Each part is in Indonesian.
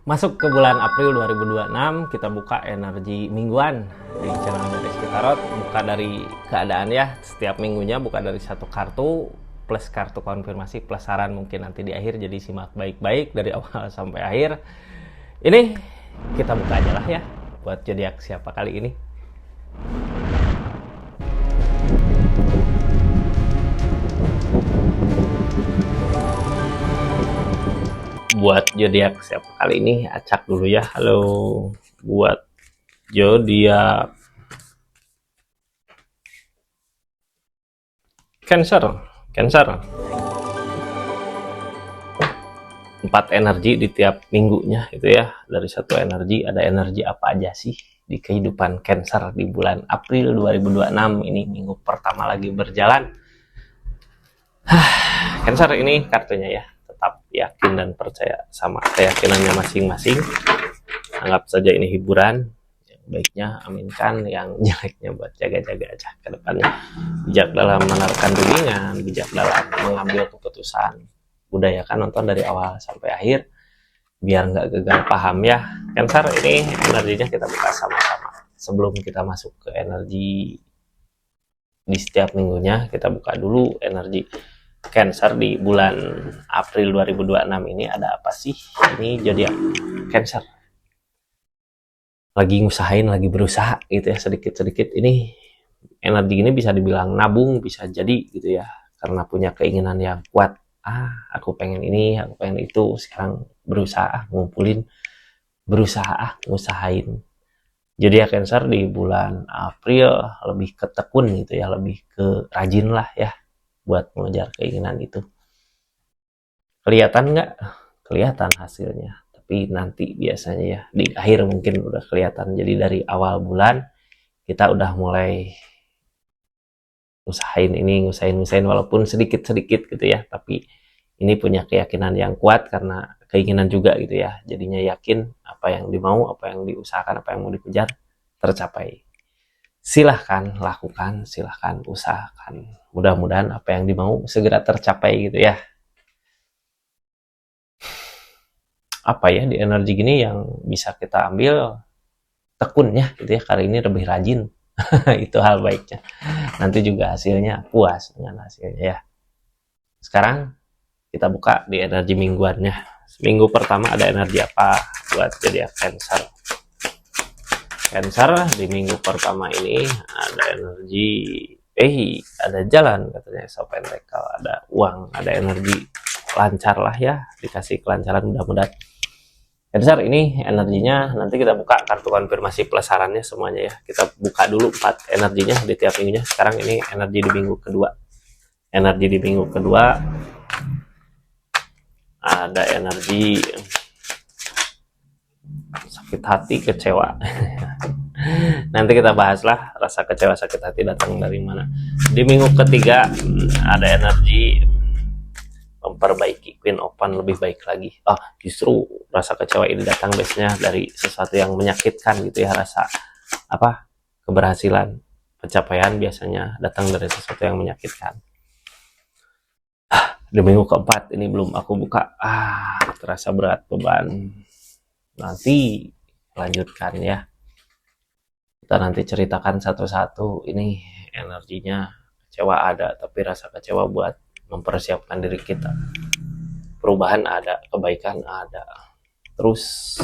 Masuk ke bulan April 2026, kita buka energi mingguan di channel Rizky Tarot. Buka dari keadaan ya, setiap minggunya buka dari satu kartu, plus kartu konfirmasi, plus saran mungkin nanti di akhir. Jadi simak baik-baik dari awal sampai akhir. Ini kita buka aja lah ya, buat zodiak siapa kali ini. Buat zodiak siapa kali ini, acak dulu ya. Halo buat zodiak Cancer. 4 energi di tiap minggunya itu ya. Dari satu energi, ada energi apa aja sih di kehidupan Cancer di bulan April 2026 ini, minggu pertama lagi berjalan. Cancer ini kartunya ya, tetap yakin dan percaya sama keyakinannya masing-masing. Anggap saja ini hiburan. Yang baiknya aminkan, yang jeleknya buat jaga-jaga aja ke depannya. Bijak dalam menerapkan tudingan, bijak dalam mengambil keputusan. Budayakan nonton dari awal sampai akhir biar nggak gagal paham ya. Cancer ini energinya kita buka sama-sama. Sebelum kita masuk ke energi di setiap minggunya, kita buka dulu energi Cancer di bulan April 2026 ini ada apa sih? Ini zodiak Cancer lagi ngusahain, lagi berusaha gitu ya, sedikit-sedikit. Ini energi ini bisa dibilang nabung, bisa jadi gitu ya, karena punya keinginan yang kuat. Aku pengen ini, aku pengen itu, sekarang berusaha ngumpulin, berusaha ngusahain. Zodiak Cancer di bulan April lebih ke tekun gitu ya, lebih ke rajin lah ya buat mengejar keinginan itu. Kelihatan nggak? Kelihatan hasilnya, tapi nanti biasanya ya di akhir mungkin udah kelihatan. Jadi dari awal bulan kita udah mulai usahain ini, ngusahain walaupun sedikit-sedikit gitu ya, tapi ini punya keyakinan yang kuat karena keinginan juga gitu ya. Jadinya yakin apa yang dimau, apa yang diusahakan, apa yang mau dikejar tercapai. Silahkan lakukan, silahkan usahakan. Mudah-mudahan apa yang dimau segera tercapai gitu ya. Apa ya di energi gini yang bisa kita ambil? Tekunnya gitu ya, kali ini lebih rajin. Itu hal baiknya. Nanti juga hasilnya puas dengan hasilnya ya. Sekarang kita buka di energi mingguannya. Minggu pertama ada energi apa buat zodiak Cancer? Cancer di minggu pertama ini ada energi ada jalan katanya, so pentakel, ada uang, ada energi lancar lah ya, dikasih kelancaran mudah-mudahan. Cancer ini energinya nanti kita buka kartu konfirmasi plus sarannya semuanya ya. Kita buka dulu 4 energinya di tiap minggunya. Sekarang ini energi di minggu kedua. Energi di minggu kedua ada energi sakit hati, kecewa. Nanti kita bahaslah rasa kecewa sakit hati datang dari mana. Di minggu ketiga ada energi memperbaiki, Queen of Wands, lebih baik lagi. Justru rasa kecewa ini datang biasanya dari sesuatu yang menyakitkan gitu ya. Rasa keberhasilan, pencapaian biasanya datang dari sesuatu yang menyakitkan. Di minggu keempat ini belum aku buka. Terasa berat, beban. Nanti lanjutkan ya. Kita nanti ceritakan satu-satu. Ini energinya kecewa ada, tapi rasa kecewa buat mempersiapkan diri kita. Perubahan ada, kebaikan ada. Terus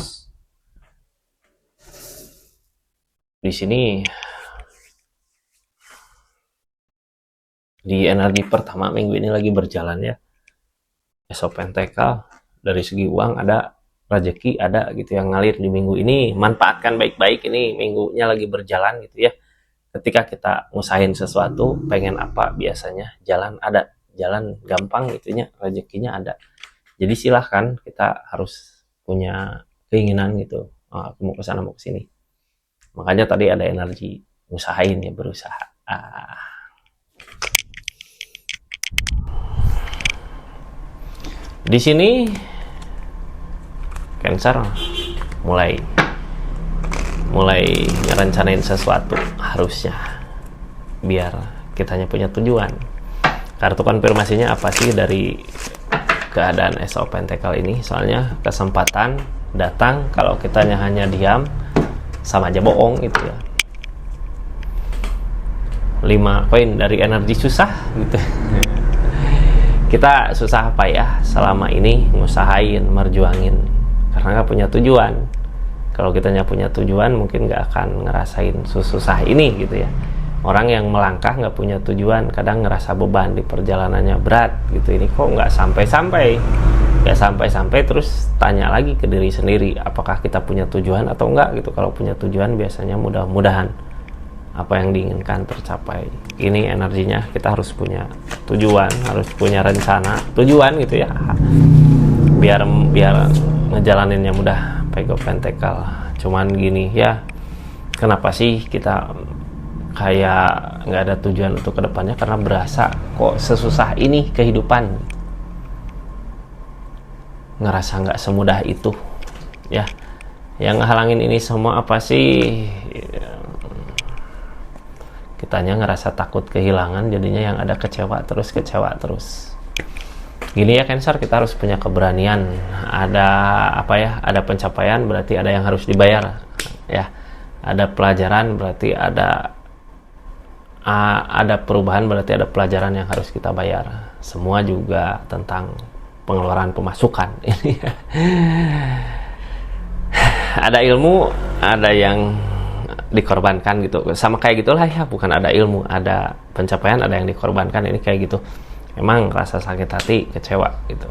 di sini di energi pertama minggu ini lagi berjalan ya. Ace of Pentacle, dari segi uang ada, rezeki ada gitu yang ngalir di minggu ini. Manfaatkan baik-baik, ini minggunya lagi berjalan gitu ya. Ketika kita ngusahain sesuatu, pengen apa biasanya jalan ada, jalan gampang gitunya, rezekinya ada. Jadi silahkan, kita harus punya keinginan gitu. Aku mau kesana, mau kesini. Makanya tadi ada energi usahain ya, berusaha. Di sini Cancer mulai ngerencanain sesuatu harusnya biar kitanya punya tujuan. Kartu konfirmasinya apa sih dari keadaan Ace of Pentacle ini? Soalnya kesempatan, datang. Kalau kitanya hanya diam, sama aja bohong gitu ya. 5 koin dari energi susah gitu. Kita susah apa ya selama ini ngusahain, merjuangin karena nggak punya tujuan. Kalau kitanya punya tujuan mungkin nggak akan ngerasain susah ini gitu ya. Orang yang melangkah nggak punya tujuan kadang ngerasa beban di perjalanannya berat gitu. Ini kok nggak sampai-sampai terus tanya lagi ke diri sendiri, apakah kita punya tujuan atau enggak gitu. Kalau punya tujuan biasanya mudah-mudahan apa yang diinginkan tercapai. Ini energinya kita harus punya tujuan, harus punya rencana, tujuan gitu ya. Biar ngejalaninnya mudah. Pego Pentacle. Cuman gini ya, kenapa sih kita kayak nggak ada tujuan untuk kedepannya? Karena berasa kok sesusah ini kehidupan, ngerasa nggak semudah itu ya. Yang ngehalangin ini semua apa sih? Kitanya ngerasa takut kehilangan, jadinya yang ada kecewa terus. Gini ya Cancer, kita harus punya keberanian. Ada apa ya? Ada pencapaian berarti ada yang harus dibayar ya. Ada pelajaran berarti ada perubahan, berarti ada pelajaran yang harus kita bayar. Semua juga tentang pengeluaran pemasukan. Ada ilmu, ada yang dikorbankan gitu. Sama kayak gitulah ya, bukan ada ilmu, ada pencapaian, ada yang dikorbankan. Ini kayak gitu. Emang rasa sakit hati, kecewa gitu.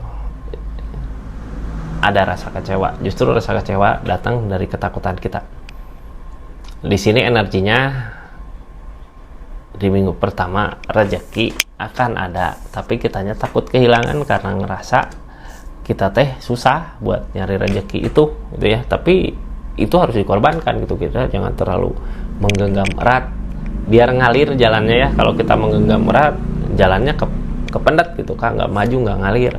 Ada rasa kecewa. Justru rasa kecewa datang dari ketakutan kita. Di sini energinya di minggu pertama rezeki akan ada, tapi kitanya takut kehilangan karena ngerasa kita teh susah buat nyari rezeki itu gitu ya. Tapi itu harus dikorbankan gitu. Kita jangan terlalu menggenggam erat, biar ngalir jalannya ya. Kalau kita menggenggam erat, jalannya kependet gitu kan, nggak maju, nggak ngalir.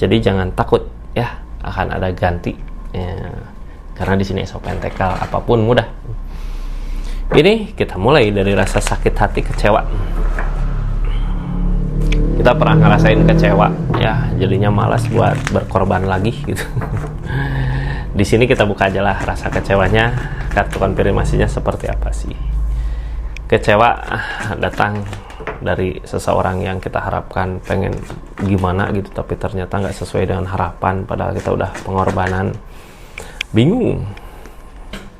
Jadi jangan takut ya, akan ada ganti ya. Karena di sini Ace of Pentacle, apapun mudah. Ini kita mulai dari rasa sakit hati, kecewa. Kita pernah ngerasain kecewa ya, jadinya malas buat berkorban lagi gitu. Di sini kita buka aja lah rasa kecewanya, kartu konfirmasinya seperti apa sih. Kecewa datang dari seseorang yang kita harapkan pengen gimana gitu, tapi ternyata nggak sesuai dengan harapan, padahal kita udah pengorbanan. Bingung.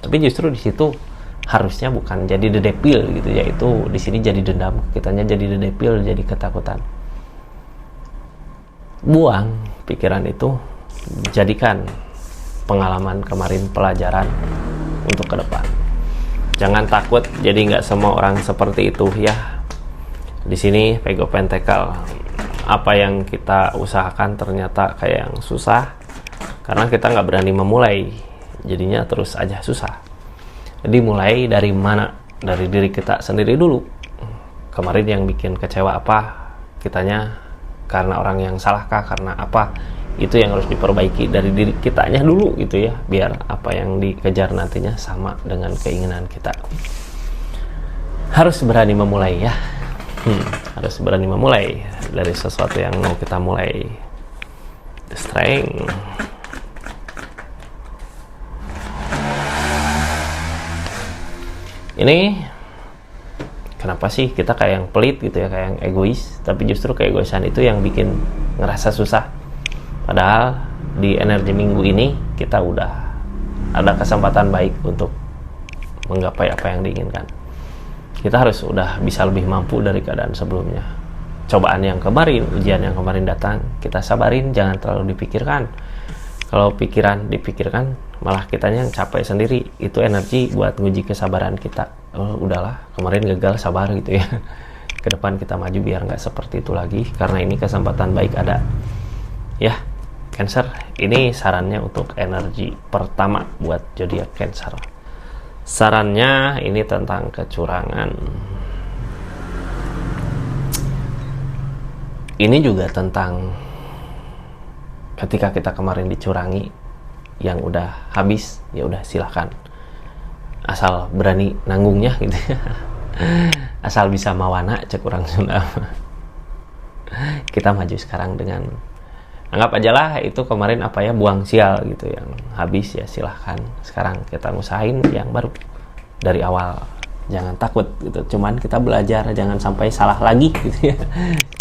Tapi justru di situ harusnya bukan jadi dedepil gitu, yaitu di sini jadi dendam, kitanya jadi dedepil, jadi ketakutan. Buang pikiran itu, jadikan pengalaman kemarin pelajaran untuk ke depan. Jangan takut, jadi nggak semua orang seperti itu ya. Di sini Pego Pentacle, apa yang kita usahakan ternyata kayak yang susah karena kita nggak berani memulai, jadinya terus aja susah. Jadi mulai dari mana? Dari diri kita sendiri dulu. Kemarin yang bikin kecewa apa? Kitanya karena orang yang salahkah? Karena apa? Itu yang harus diperbaiki dari diri kitanya dulu gitu ya, biar apa yang dikejar nantinya sama dengan keinginan kita. Harus berani memulai ya. Harus berani memulai dari sesuatu yang mau kita mulai. The Strength. Ini kenapa sih kita kayak yang pelit gitu ya, kayak yang egois, tapi justru keegoisan itu yang bikin ngerasa susah. Padahal di energi minggu ini kita udah ada kesempatan baik untuk menggapai apa yang diinginkan. Kita harus udah bisa lebih mampu dari keadaan sebelumnya. Cobaan yang kemarin, ujian yang kemarin datang, kita sabarin, jangan terlalu dipikirkan. Kalau pikiran dipikirkan, malah kitanya yang capek sendiri. Itu energi buat nguji kesabaran kita. Oh, udahlah, kemarin gagal, sabar gitu ya. Ke depan kita maju biar nggak seperti itu lagi, karena ini kesempatan baik ada. Ya, Cancer, ini sarannya untuk energi pertama buat zodiak Cancer. Sarannya ini tentang kecurangan. Ini juga tentang ketika kita kemarin dicurangi, yang udah habis, ya udah silahkan. Asal berani nanggungnya gitu ya. Asal bisa mawana, cek orang Sunda. Kita maju sekarang dengan Anggap aja lah itu kemarin apa ya, buang sial gitu, yang habis ya silahkan. Sekarang kita ngusahain yang baru dari awal. Jangan takut gitu. Cuman kita belajar, jangan sampai salah lagi gitu ya.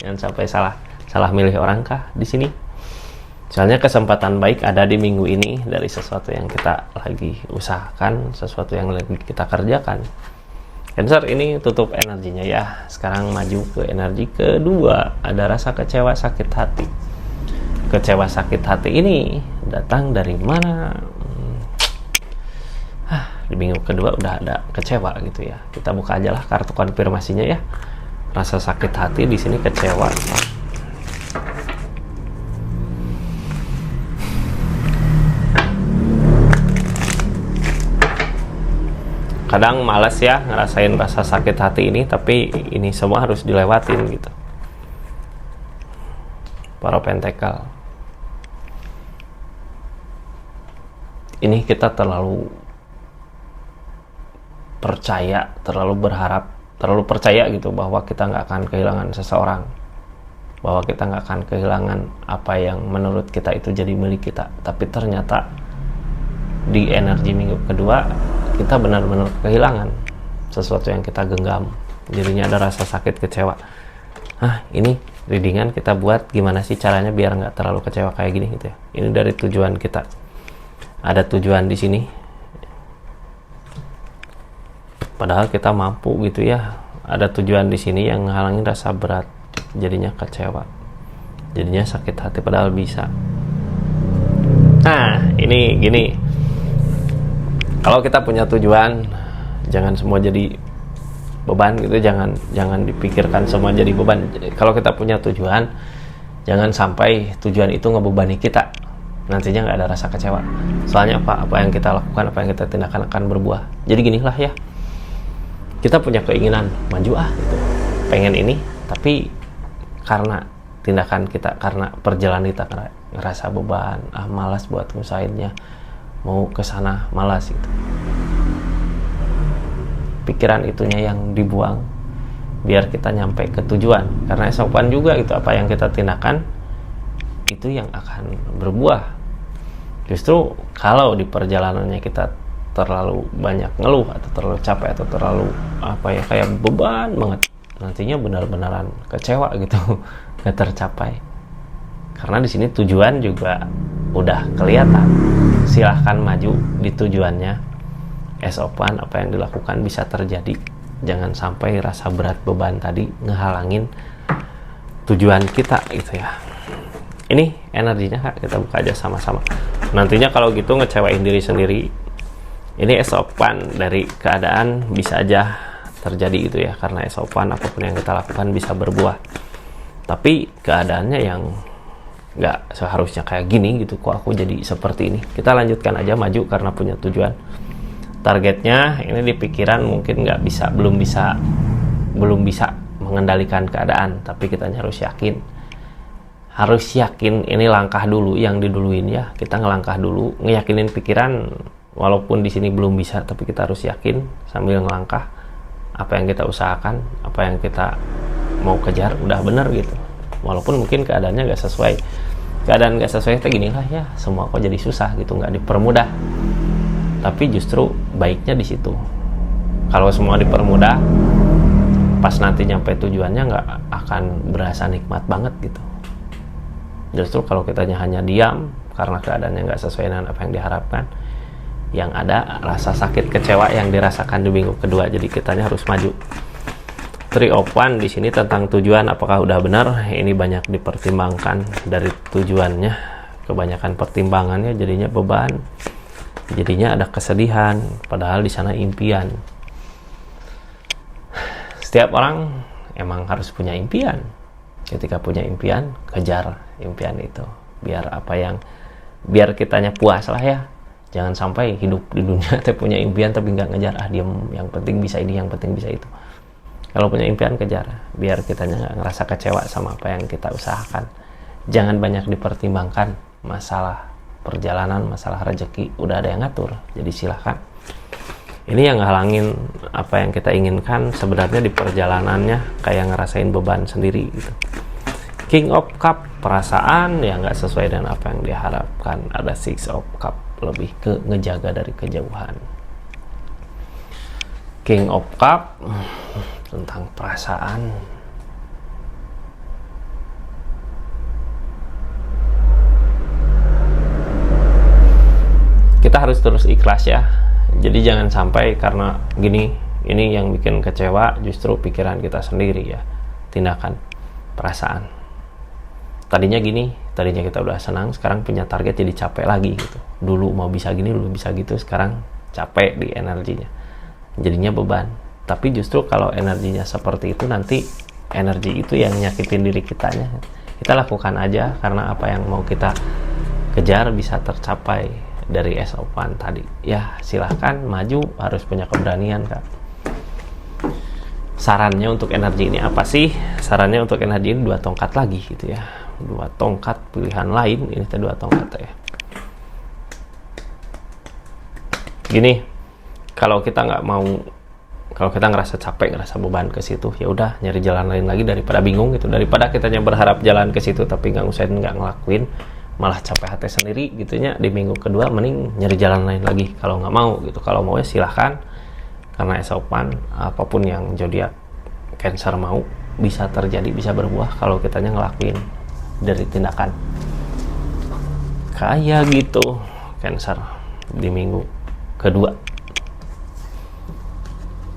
Jangan sampai salah milih orang kah di sini. Soalnya kesempatan baik ada di minggu ini dari sesuatu yang kita lagi usahakan, sesuatu yang lagi kita kerjakan. Cancer, ini tutup energinya ya. Sekarang maju ke energi kedua. Ada rasa kecewa, sakit hati. Kecewa sakit hati ini datang dari mana? Di minggu kedua udah ada kecewa gitu ya. Kita buka aja lah kartu konfirmasinya ya. Rasa sakit hati di sini kecewa. Kadang malas ya ngerasain rasa sakit hati ini, tapi ini semua harus dilewatin gitu. Para Pentakel. Ini kita terlalu percaya, terlalu berharap, terlalu percaya gitu bahwa kita nggak akan kehilangan seseorang, bahwa kita nggak akan kehilangan apa yang menurut kita itu jadi milik kita. Tapi ternyata di energi minggu kedua kita benar-benar kehilangan sesuatu yang kita genggam. Jadinya ada rasa sakit, kecewa. Ini readingan kita buat gimana sih caranya biar nggak terlalu kecewa kayak gini gitu ya. Ini dari tujuan kita. Ada tujuan di sini. Padahal kita mampu gitu ya. Ada tujuan di sini yang menghalangi rasa berat. Jadinya kecewa. Jadinya sakit hati padahal bisa. Nah, ini gini. Kalau kita punya tujuan, jangan semua jadi beban gitu. Jangan dipikirkan semua jadi beban. Kalau kita punya tujuan, jangan sampai tujuan itu ngebebani kita. Nantinya nggak ada rasa kecewa. Soalnya apa yang kita lakukan, apa yang kita tindakan akan berbuah. Jadi ginilah ya, kita punya keinginan maju gitu, pengen ini, tapi karena tindakan kita, karena perjalanan kita ngerasa beban, malas buat ngusahainnya, mau ke sana malas gitu. Pikiran itunya yang dibuang biar kita nyampe ke tujuan. Karena esopan juga itu, apa yang kita tindakan itu yang akan berbuah. Justru kalau di perjalanannya kita terlalu banyak ngeluh atau terlalu capek atau terlalu kayak beban banget, nantinya benar-benaran kecewa gitu, gak tercapai. Karena di sini tujuan juga udah kelihatan. Silahkan maju di tujuannya. Esopan apa yang dilakukan bisa terjadi. Jangan sampai rasa berat beban tadi ngehalangin tujuan kita gitu ya. Ini energinya Kak, kita buka aja sama-sama. Nantinya kalau gitu ngecewain diri sendiri. Ini esopan dari keadaan bisa aja terjadi gitu ya. Karena esopan apapun yang kita lakukan bisa berbuah. Tapi keadaannya yang nggak seharusnya kayak gini gitu, kok aku jadi seperti ini. Kita lanjutkan aja maju karena punya tujuan. Targetnya ini di pikiran mungkin belum bisa mengendalikan keadaan, tapi kita harus yakin ini langkah dulu yang diduluin ya. Kita ngelangkah dulu, ngeyakinin pikiran walaupun di sini belum bisa, tapi kita harus yakin sambil ngelangkah. Apa yang kita usahakan, apa yang kita mau kejar udah bener gitu. Walaupun mungkin keadaannya gak sesuai. Keadaan gak sesuai kayak gini lah ya, semua kok jadi susah gitu, gak dipermudah. Tapi justru baiknya di situ. Kalau semua dipermudah, pas nanti nyampe tujuannya gak akan berasa nikmat banget gitu. Justru kalau kita hanya diam karena keadaannya gak sesuai dengan apa yang diharapkan, yang ada rasa sakit kecewa yang dirasakan di minggu kedua. Jadi kitanya harus maju. Three of Wands di sini tentang tujuan, apakah udah benar? Ini banyak dipertimbangkan dari tujuannya. Kebanyakan pertimbangannya jadinya beban. Jadinya ada kesedihan, padahal di sana impian. Setiap orang emang harus punya impian. Ketika punya impian, kejar impian itu. Biar kitanya puas lah ya. Jangan sampai hidup di dunia punya impian tapi nggak ngejar. Diem, yang penting bisa ini, yang penting bisa itu. Kalau punya impian, kejar. Biar kitanya nggak ngerasa kecewa sama apa yang kita usahakan. Jangan banyak dipertimbangkan masalah perjalanan, masalah rezeki. Udah ada yang ngatur, jadi silahkan. Ini yang ngehalangin apa yang kita inginkan sebenarnya di perjalanannya, kayak ngerasain beban sendiri gitu. King of Cup, perasaan yang nggak sesuai dengan apa yang diharapkan. Ada Six of Cup, lebih ke ngejaga dari kejauhan. King of Cup tentang perasaan. Kita harus terus ikhlas ya. Jadi jangan sampai karena gini, ini yang bikin kecewa justru pikiran kita sendiri ya. Tindakan, perasaan. Tadinya gini, tadinya kita udah senang, sekarang punya target jadi capek lagi gitu. Dulu mau bisa gini, dulu bisa gitu, sekarang capek di energinya. Jadinya beban. Tapi justru kalau energinya seperti itu, nanti energi itu yang nyakitin diri kitanya. Kita lakukan aja karena apa yang mau kita kejar bisa tercapai dari S01 tadi. Ya silahkan maju, harus punya keberanian Kak. Sarannya untuk energi ini apa sih? Sarannya untuk energi ini 2 tongkat lagi gitu ya. 2 tongkat pilihan lain, ini 2 tongkat ya. Gini, kalau kita nggak mau, kalau kita ngerasa capek, ngerasa beban ke situ, ya udah nyari jalan lain lagi daripada bingung gitu. Daripada kitanya berharap jalan ke situ tapi nggak ngusahain, nggak ngelakuin, malah capek hati sendiri gitunya. Di minggu kedua mending nyari jalan lain lagi kalau nggak mau gitu. Kalau mau ya silahkan, karena S01 apapun yang zodiak Cancer mau bisa terjadi, bisa berbuah kalau kitanya ngelakuin dari tindakan kayak gitu. Cancer di minggu kedua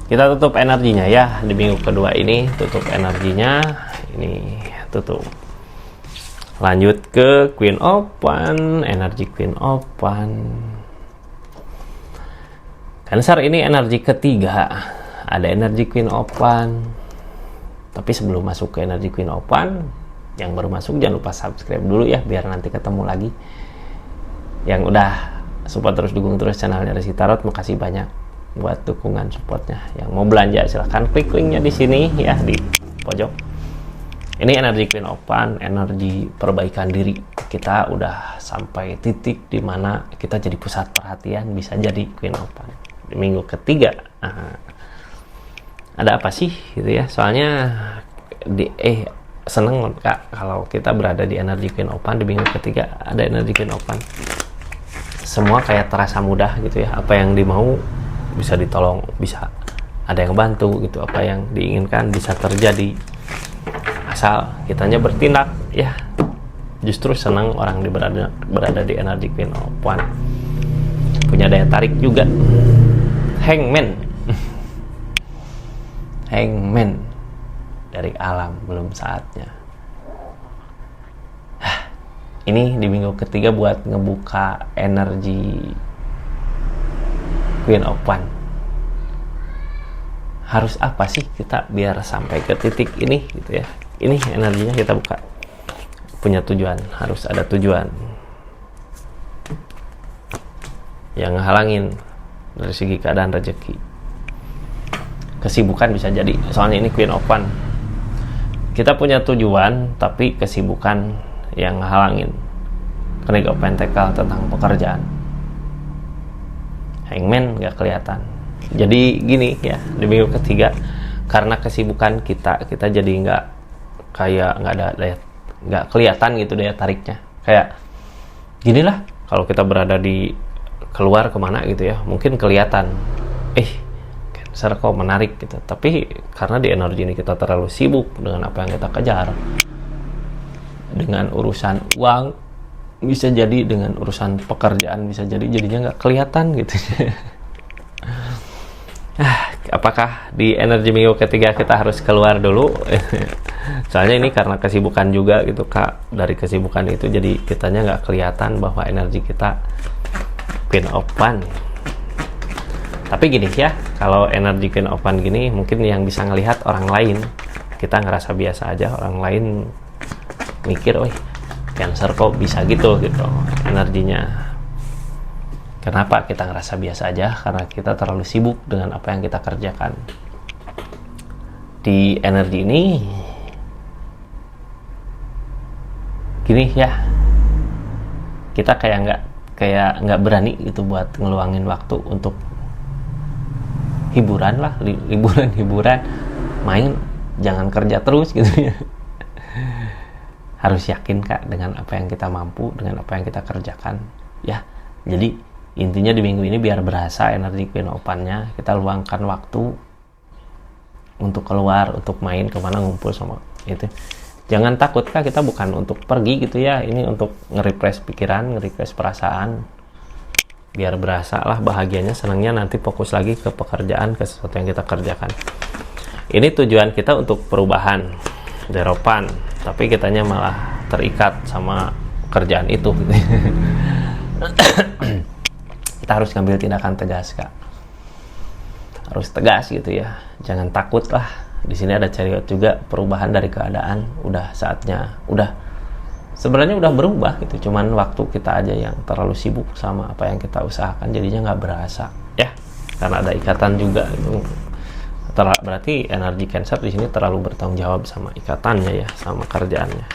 kita tutup energinya ya. Di minggu kedua ini tutup energinya, ini tutup. Lanjut ke Queen of Wands, energi Queen of Wands. Cancer ini energi ketiga, ada energi Queen of Wands. Tapi sebelum masuk ke energi Queen of Wands, yang baru masuk jangan lupa subscribe dulu ya, biar nanti ketemu lagi. Yang udah support terus, dukung terus channelnya Rizky Tarot, makasih banyak buat dukungan supportnya. Yang mau belanja silahkan klik linknya di sini ya, di pojok. Ini energi Queen of Wands, energi perbaikan diri. Kita udah sampai titik dimana kita jadi pusat perhatian, bisa jadi Queen of Wands di minggu ketiga. Ada apa sih gitu ya? Soalnya seneng Kak kalau kita berada di energi Queen of Wands di minggu ketiga. Ada energi Queen of Wands, semua kayak terasa mudah gitu ya. Apa yang dimau bisa ditolong, bisa ada yang bantu gitu. Apa yang diinginkan bisa terjadi asal kitanya bertindak ya. Justru senang orang berada di energi Queen of Wands, punya daya tarik juga. Hangman Hangman dari alam, belum saatnya. Ini di minggu ketiga buat ngebuka energi Queen of Wands. Harus apa sih kita biar sampai ke titik ini gitu ya. Ini energinya kita buka, punya tujuan, harus ada tujuan yang ngehalangin dari segi keadaan rezeki. Kesibukan bisa jadi, soalnya ini Queen of Wands. Kita punya tujuan tapi kesibukan yang ngehalangin. King of Pentacles tentang pekerjaan. Hangman gak kelihatan. Jadi gini ya, di minggu ketiga karena kesibukan kita jadi nggak ada daya, nggak kelihatan gitu daya tariknya. Kayak ginilah, kalau kita berada di keluar kemana gitu ya, mungkin kelihatan Cancer kok menarik gitu. Tapi karena di energi ini kita terlalu sibuk dengan apa yang kita kejar, dengan urusan uang, bisa jadi dengan urusan pekerjaan, bisa jadi jadinya nggak kelihatan gitu. Apakah di energi minggu ketiga kita harus keluar dulu? Soalnya ini karena kesibukan juga gitu Kak. Dari kesibukan itu jadi kitanya nggak kelihatan bahwa energi kita Queen of Wands. Tapi gini ya, kalau energi Queen of Wands gini, mungkin yang bisa ngelihat orang lain. Kita ngerasa biasa aja, orang lain mikir, Cancer kok bisa gitu energinya. Kenapa kita ngerasa biasa aja? Karena kita terlalu sibuk dengan apa yang kita kerjakan. Di energi ini gini ya, kita kayak nggak berani gitu buat ngeluangin waktu untuk hiburan lah, hiburan, main, jangan kerja terus gitu ya. harus yakin Kak dengan apa yang kita mampu, dengan apa yang kita kerjakan ya. Jadi intinya di minggu ini biar berasa energi Queen Open-nya, kita luangkan waktu untuk keluar, untuk main kemana, ngumpul sama itu. Jangan takut Kak, kita bukan untuk pergi gitu ya, ini untuk nge-refresh pikiran, nge-refresh perasaan, biar berasa lah bahagianya, senangnya, nanti fokus lagi ke pekerjaan, ke sesuatu yang kita kerjakan. Ini tujuan kita untuk perubahan deropan, tapi kitanya malah terikat sama kerjaan itu gitu. Kita harus ngambil tindakan tegas Kak, harus tegas gitu ya, jangan takut lah. Di sini ada chariot juga, perubahan dari keadaan, udah saatnya, sebenarnya udah berubah gitu, cuman waktu kita aja yang terlalu sibuk sama apa yang kita usahakan, jadinya nggak berasa ya, karena ada ikatan juga itu. Berarti energi Cancer di sini terlalu bertanggung jawab sama ikatannya ya, sama kerjaannya.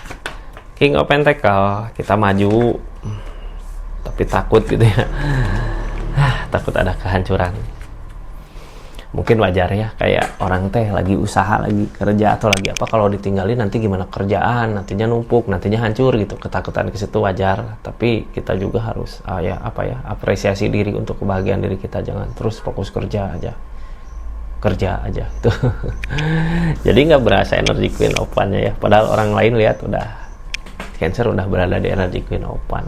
King of Pentacle, kita maju tapi takut gitu ya. Takut ada kehancuran. Mungkin wajar ya, kayak orang teh lagi usaha, lagi kerja atau lagi apa, kalau ditinggalin nanti gimana kerjaan, nantinya numpuk, nantinya hancur gitu. Ketakutan ke situ wajar, tapi kita juga harus apresiasi diri untuk kebahagiaan diri kita. Jangan terus fokus kerja aja gitu. Jadi nggak berasa energi Queen Open-nya ya, padahal orang lain lihat udah Cancer udah berada di energi Queen Open.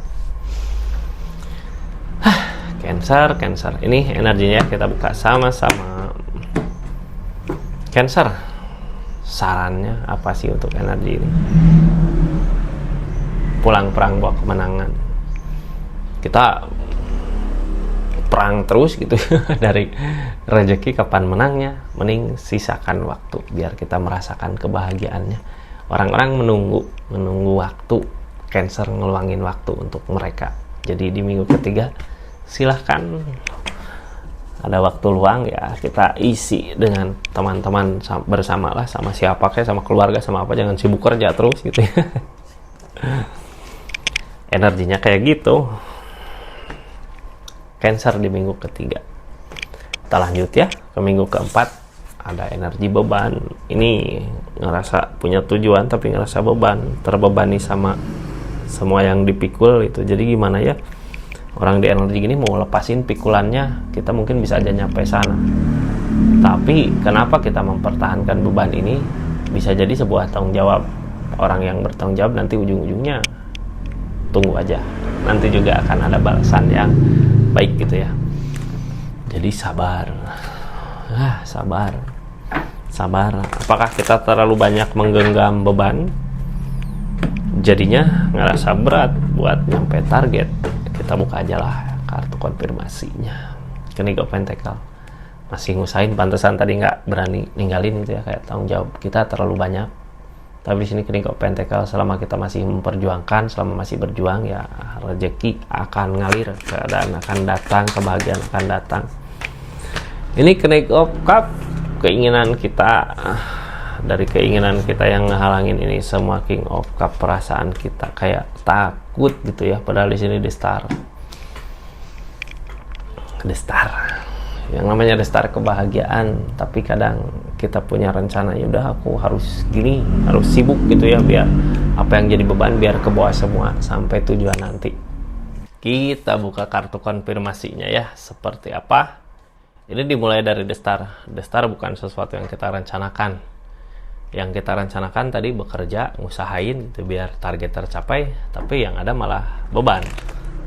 Cancer ini energinya kita buka sama-sama. Cancer, sarannya apa sih untuk energi ini? Pulang perang bawa kemenangan. Kita perang terus gitu. Dari rezeki kapan menangnya, mending sisakan waktu biar kita merasakan kebahagiaannya. Orang-orang menunggu waktu, Cancer ngeluangin waktu untuk mereka. Jadi di minggu ketiga silahkan ada waktu luang ya, kita isi dengan teman-teman bersama lah, sama siapa kayak, sama keluarga, sama apa, jangan sibuk kerja terus gitu ya. Energinya kayak gitu Cancer di minggu ketiga. Kita lanjut ya ke minggu keempat. Ada energi beban, ini ngerasa punya tujuan tapi ngerasa beban, terbebani sama semua yang dipikul itu. Jadi gimana ya, orang di energi gini mau lepasin pikulannya, kita mungkin bisa aja nyampe sana. Tapi kenapa kita mempertahankan beban ini? Bisa jadi sebuah tanggung jawab. Orang yang bertanggung jawab nanti ujung-ujungnya, tunggu aja, nanti juga akan ada balasan yang baik gitu ya. Jadi sabar. Sabar. Apakah kita terlalu banyak menggenggam beban, jadinya ngerasa berat buat nyampe target? Kita buka aja lah kartu konfirmasinya. King of Pentacle, masih ngusahain, pantesan tadi nggak berani ninggalin gitu ya, kayak tanggung jawab kita terlalu banyak. Tapi di sini King of Pentacle, selama kita masih memperjuangkan, selama masih berjuang ya, rezeki akan ngalir, keadaan akan datang, kebahagiaan akan datang. Ini King of Cup, keinginan kita, dari keinginan kita yang ngehalangin ini semua King of Cup, perasaan kita kayak takut gitu ya, padahal di sini The Star. Yang namanya The Star kebahagiaan, tapi kadang kita punya rencana, ya udah aku harus gini, harus sibuk gitu ya, biar apa yang jadi beban biar kebawa semua sampai tujuan nanti. Kita buka kartu konfirmasinya ya, seperti apa? Ini dimulai dari The Star. The Star bukan sesuatu yang kita rencanakan. Yang kita rencanakan tadi bekerja, ngusahain gitu biar target tercapai, tapi yang ada malah beban.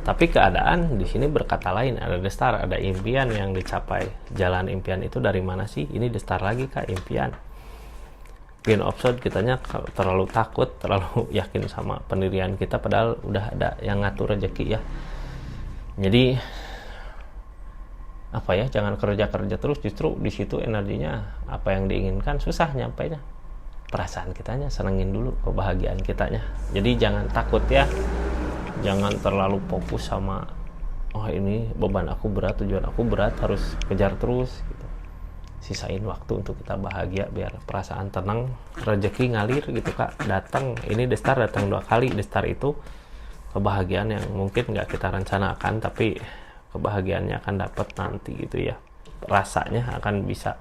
Tapi keadaan di sini berkata lain, ada The Star, ada impian yang dicapai. Jalan impian itu dari mana sih? Ini The Star lagi Kak, impian. Queen of Swords, kitanya terlalu takut, terlalu yakin sama pendirian kita, padahal udah ada yang ngatur rezeki ya. Jadi apa ya, jangan kerja terus, justru di situ energinya apa yang diinginkan susah nyampainya. Perasaan kitanya senengin dulu kebahagiaan kitanya. Jadi jangan takut ya, jangan terlalu fokus sama ini beban aku berat, tujuan aku berat, harus kejar terus gitu. Sisain waktu untuk kita bahagia biar perasaan tenang, rezeki ngalir gitu Kak, datang. Ini The Star datang 2 kali. The Star itu kebahagiaan yang mungkin nggak kita rencanakan, tapi kebahagiaannya akan dapat nanti gitu ya, rasanya akan bisa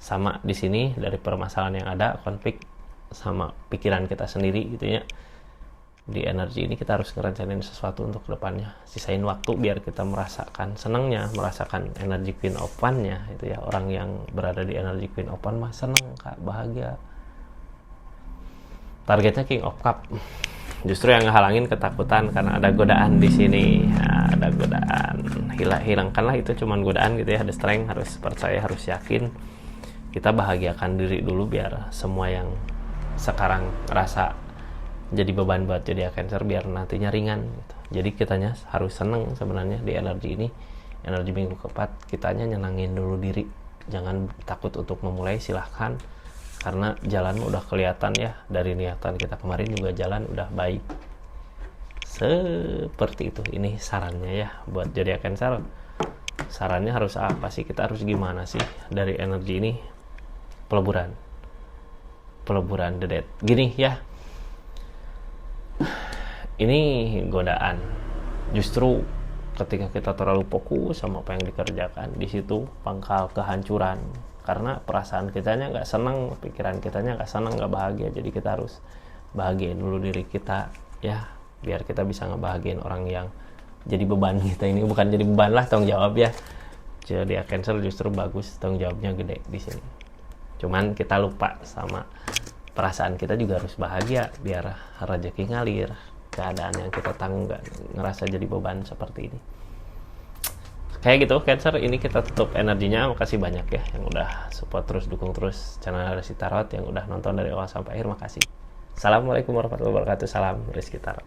sama di sini. Dari permasalahan yang ada, konflik sama pikiran kita sendiri gitu ya, di energi ini kita harus ngerencanain sesuatu untuk kedepannya, sisain waktu biar kita merasakan senangnya, merasakan energi Queen of One-nya itu ya. Orang yang berada di energi Queen of One mah seneng Kak, bahagia. Targetnya King of Cup. Justru yang ngehalangin ketakutan karena ada godaan di sini. Nah, ada godaan. Hilangkanlah itu cuman godaan gitu ya. Ada strength, harus percaya, harus yakin. Kita bahagiakan diri dulu biar semua yang sekarang rasa jadi beban buat zodiak Cancer biar nantinya ringan gitu. Jadi kitanya harus seneng sebenarnya di energi ini. Energi minggu keempat kitanya nyenangin dulu diri. Jangan takut untuk memulai, silahkan. Karena jalan udah kelihatan ya, dari niatan kita kemarin juga jalan udah baik. Seperti itu. Ini sarannya ya buat zodiak Cancer. Sarannya harus apa sih? Kita harus gimana sih dari energi ini? Peleburan the dead. Gini ya. Ini godaan. Justru ketika kita terlalu fokus sama apa yang dikerjakan, di situ pangkal kehancuran. Karena perasaan kitanya nggak senang, pikiran kitanya nggak senang, nggak bahagia. Jadi kita harus bahagiain dulu diri kita ya, biar kita bisa ngebahagiain orang yang jadi beban kita ini. Bukan jadi beban lah, tanggung jawab ya. Jadi Cancer justru bagus, tanggung jawabnya gede di sini. Cuman kita lupa sama perasaan kita juga harus bahagia biar rezeki ngalir. Keadaan yang kita tanggung nggak ngerasa jadi beban seperti ini. Kayak gitu Cancer, ini kita tutup energinya. Makasih banyak ya yang udah support terus, dukung terus channel Rizky Tarot, yang udah nonton dari awal sampai akhir. Makasih. Assalamualaikum warahmatullahi wabarakatuh. Salam Rizky Tarot.